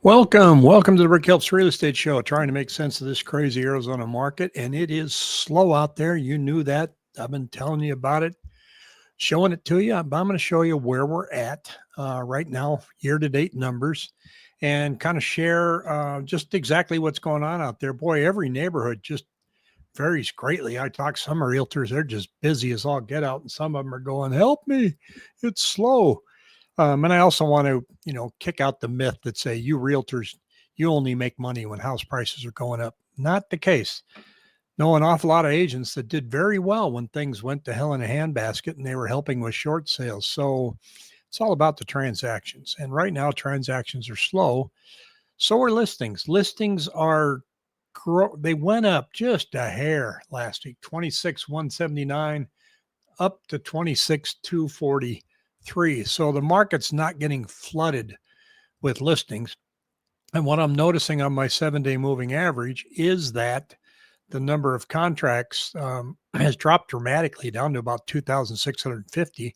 Welcome to the Rick Helps Real Estate Show, trying to make sense of this crazy Arizona market. And it is slow out there. You knew that. I've been telling you about it, showing it to you. But I'm going to show you where we're at right now, year-to-date numbers, and kind of share just exactly what's going on out there. Boy, every neighborhood just varies greatly. I talk to some realtors, they're just busy as all get out, and some of them are going, help me, it's slow. And I also want to, kick out the myth that say you realtors, you only make money when house prices are going up. Not the case. Know an awful lot of agents that did very well when things went to hell in a handbasket and they were helping with short sales. So it's all about the transactions. And right now, transactions are slow. So are listings. Listings are, they went up just a hair last week, 26,179 up to 26,243. So the market's not getting flooded with listings. And what I'm noticing on my 7-day moving average is that the number of contracts has dropped dramatically down to about 2,650.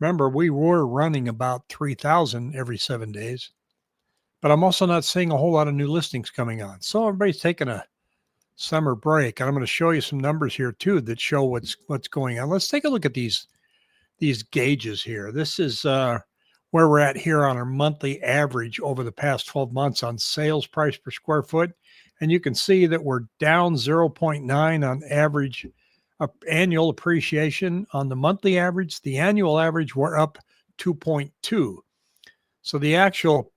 Remember, we were running about 3,000 every 7 days, but I'm also not seeing a whole lot of new listings coming on. So everybody's taking a summer break. And I'm going to show you some numbers here too that show what's going on. Let's take a look at these gauges here. This is where we're at here on our monthly average over the past 12 months on sales price per square foot. And you can see that we're down 0.9 on average annual appreciation on the monthly average. The annual average, we're up 2.2. So the actual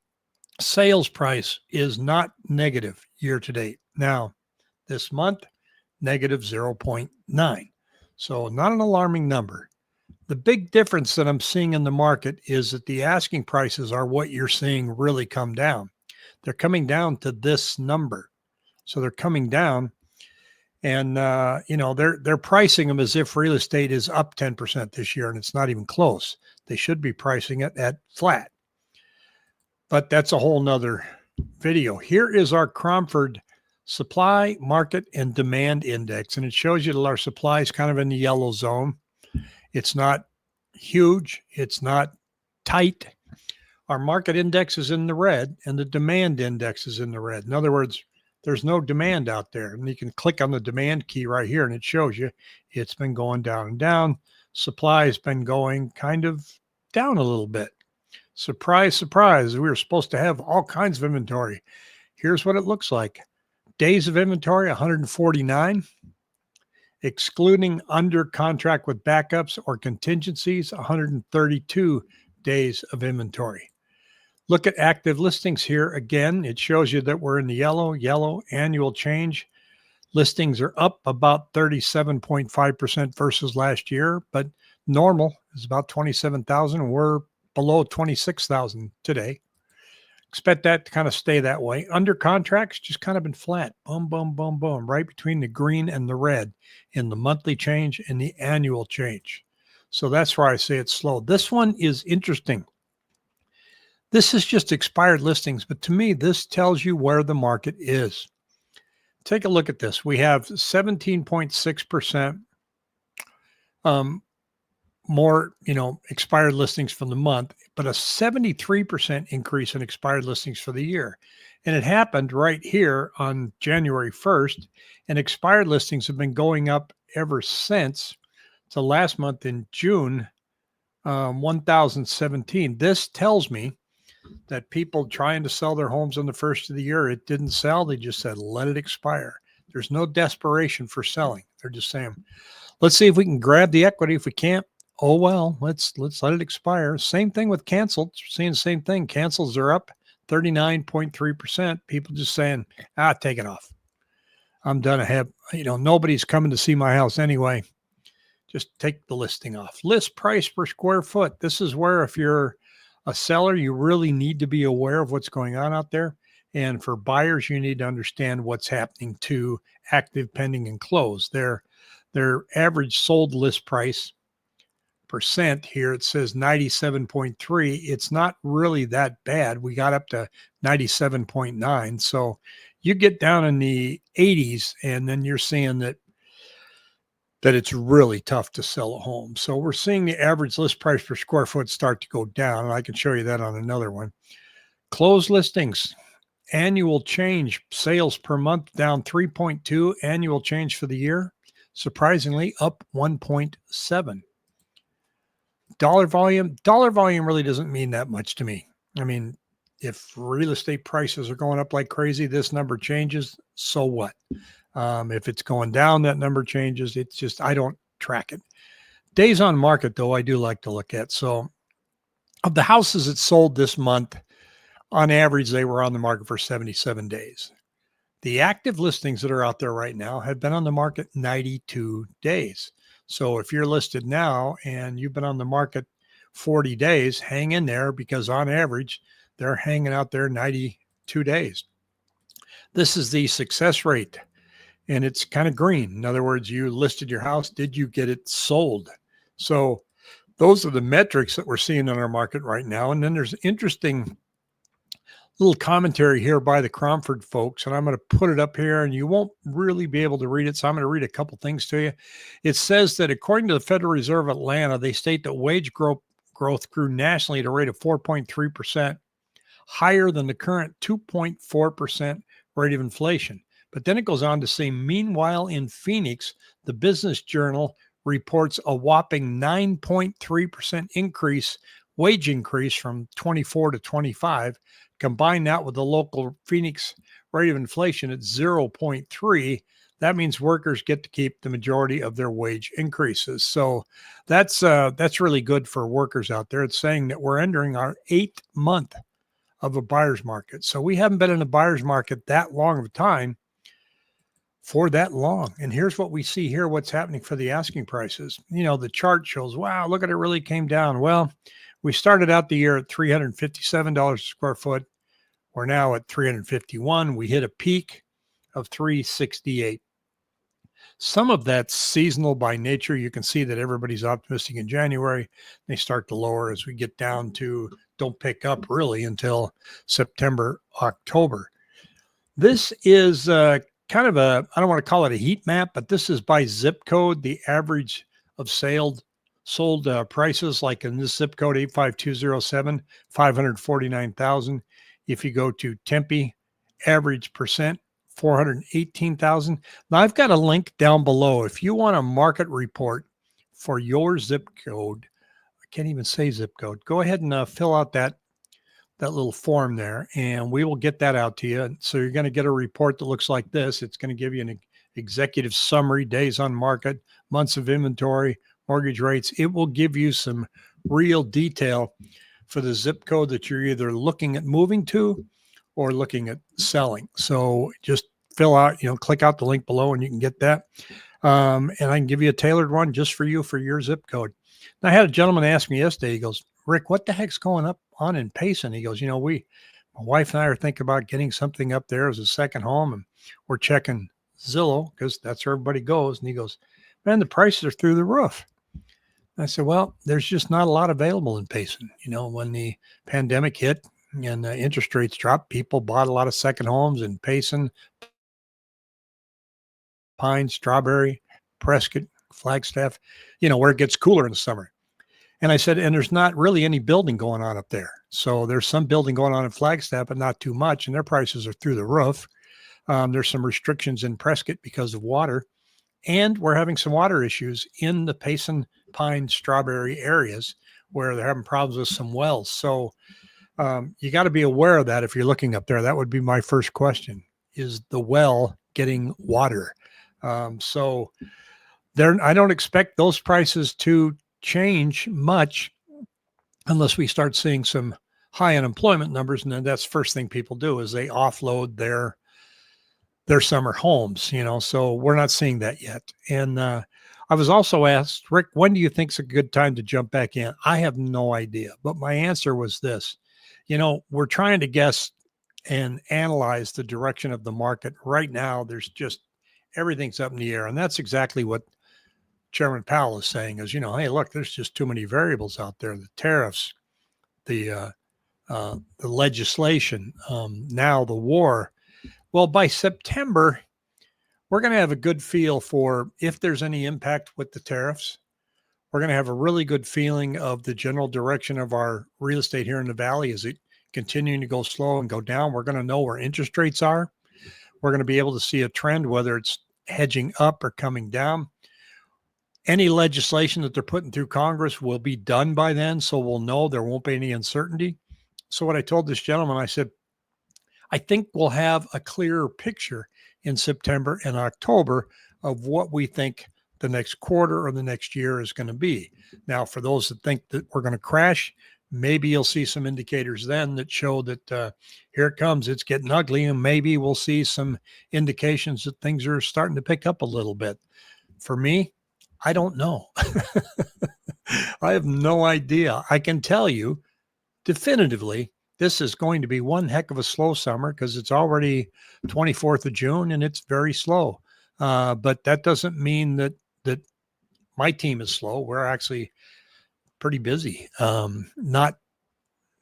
sales price is not negative year to date. Now, this month, negative 0.9. So not an alarming number. The big difference that I'm seeing in the market is that the asking prices are what you're seeing really come down. They're coming down to this number. So they're coming down and, they're pricing them as if real estate is up 10% this year, and it's not even close. They should be pricing it at flat. But that's a whole nother video. Here is our Cromford Supply, Market, and Demand Index, and it shows you that our supply is kind of in the yellow zone. It's not huge. It's not tight. Our market index is in the red, and the demand index is in the red. In other words, there's no demand out there. And you can click on the demand key right here, and it shows you it's been going down and down. Supply has been going kind of down a little bit. Surprise, surprise. We were supposed to have all kinds of inventory. Here's what it looks like. Days of inventory, 149. Excluding under contract with backups or contingencies, 132 days of inventory. Look at active listings here. Again, it shows you that we're in the yellow annual change. Listings are up about 37.5% versus last year, but normal is about 27,000. We're below 26,000 today. Expect that to kind of stay that way. Under contracts, just kind of been flat. Boom, boom, boom, boom, right between the green and the red in the monthly change and the annual change. So that's why I say it's slow. This one is interesting. This is just expired listings, but to me, this tells you where the market is. Take a look at this. We have 17.6% more, expired listings from the month, but a 73% increase in expired listings for the year. And it happened right here on January 1st, and expired listings have been going up ever since. So last month in June, 1,017. This tells me that people trying to sell their homes on the first of the year, it didn't sell. They just said, let it expire. There's no desperation for selling. They're just saying, let's see if we can grab the equity. If we can't, oh, well, let's let it expire. Same thing with canceled. Seeing the same thing. Cancels are up 39.3%. People just saying, take it off. I'm done. I have, nobody's coming to see my house anyway. Just take the listing off. List price per square foot. This is where if you're a seller, you really need to be aware of what's going on out there. And for buyers, you need to understand what's happening to active, pending, and closed. Their average sold list price percent here, it says 97.3. It's not really that bad. We got up to 97.9. So you get down in the 80s, and then you're seeing that it's really tough to sell a home. So we're seeing the average list price per square foot start to go down. And I can show you that on another one. Closed listings. Annual change, sales per month down 3.2, annual change for the year, surprisingly up 1.7. Dollar volume really doesn't mean that much to me. I mean, if real estate prices are going up like crazy, this number changes. So what? If it's going down, that number changes. It's just, I don't track it. Days on market, though, I do like to look at. So of the houses that sold this month, on average, they were on the market for 77 days. The active listings that are out there right now have been on the market 92 days. So if you're listed now and you've been on the market 40 days, hang in there, because on average, they're hanging out there 92 days. This is the success rate, and it's kind of green. In other words, you listed your house. Did you get it sold? So those are the metrics that we're seeing in our market right now. And then there's interesting little commentary here by the Cromford folks, and I'm going to put it up here, and you won't really be able to read it, so I'm going to read a couple things to you. It says that according to the Federal Reserve Atlanta, they state that wage growth grew nationally at a rate of 4.3%, higher than the current 2.4% rate of inflation. But then it goes on to say, meanwhile, in Phoenix, the Business Journal reports a whopping 9.3% wage increase from 24 to 25. Combine that with the local Phoenix rate of inflation at 0.3, that means workers get to keep the majority of their wage increases. So that's really good for workers out there. It's saying that we're entering our 8th month of a buyer's market. So we haven't been in a buyer's market that long of a time for that long. And here's what we see here, what's happening for the asking prices. You know, the chart shows, wow, look at it, really came down. Well, we started out the year at $357 a square foot. We're now at 351. We hit a peak of 368. Some of that's seasonal by nature. You can see that everybody's optimistic in January. They start to lower as we get down to, don't pick up really until September, October. This is kind of a, I don't want to call it a heat map, but this is by zip code, the average of sold prices, like in this zip code, 85207, 549,000. If you go to Tempe, average percent, 418,000. Now I've got a link down below. If you want a market report for your zip code, I can't even say zip code, go ahead and fill out that little form there, and we will get that out to you. So you're going to get a report that looks like this. It's going to give you an executive summary, days on market, months of inventory, mortgage rates. It will give you some real detail for the zip code that you're either looking at moving to or looking at selling. So just fill out, click out the link below and you can get that. And I can give you a tailored one just for you for your zip code. And I had a gentleman ask me yesterday, he goes, Rick, what the heck's going on in Payson? He goes, my wife and I are thinking about getting something up there as a second home, and we're checking Zillow because that's where everybody goes. And he goes, man, the prices are through the roof. I said, well, there's just not a lot available in Payson. When the pandemic hit and interest rates dropped, people bought a lot of second homes in Payson, Pine, Strawberry, Prescott, Flagstaff, where it gets cooler in the summer. And I said, and there's not really any building going on up there. So there's some building going on in Flagstaff, but not too much. And their prices are through the roof. There's some restrictions in Prescott because of water. And we're having some water issues in the Payson, Pine, Strawberry areas where they're having problems with some wells. So you got to be aware of that if you're looking up there. That would be my first question. Is the well getting water? So I don't expect those prices to change much unless we start seeing some high unemployment numbers. And then that's the first thing people do is they offload their summer homes, so we're not seeing that yet. And I was also asked, Rick, when do you think is a good time to jump back in? I have no idea, but my answer was this. We're trying to guess and analyze the direction of the market. Right now, there's just everything's up in the air. And that's exactly what Chairman Powell is saying is, hey, look, there's just too many variables out there. The tariffs, the legislation, now the war. Well, by September, we're going to have a good feel for if there's any impact with the tariffs. We're going to have a really good feeling of the general direction of our real estate here in the Valley. Is it continuing to go slow and go down. We're going to know where interest rates are. We're going to be able to see a trend, whether it's hedging up or coming down. Any legislation that they're putting through Congress will be done by then, so we'll know there won't be any uncertainty. So what I told this gentleman, I said, I think we'll have a clearer picture in September and October of what we think the next quarter or the next year is going to be. Now, for those that think that we're going to crash, maybe you'll see some indicators then that show that here it comes, it's getting ugly, and maybe we'll see some indications that things are starting to pick up a little bit. For me, I don't know. I have no idea. I can tell you definitively, this is going to be one heck of a slow summer because it's already 24th of June and it's very slow. But that doesn't mean that my team is slow. We're actually pretty busy, not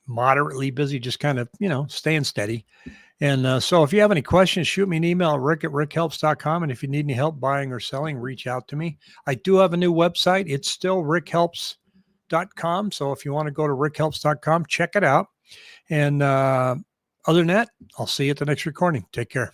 moderately busy, just kind of, staying steady. And so if you have any questions, shoot me an email at rick@rickhelps.com. And if you need any help buying or selling, reach out to me. I do have a new website. It's still rickhelps.com. So if you want to go to rickhelps.com, check it out. And other than that, I'll see you at the next recording. Take care.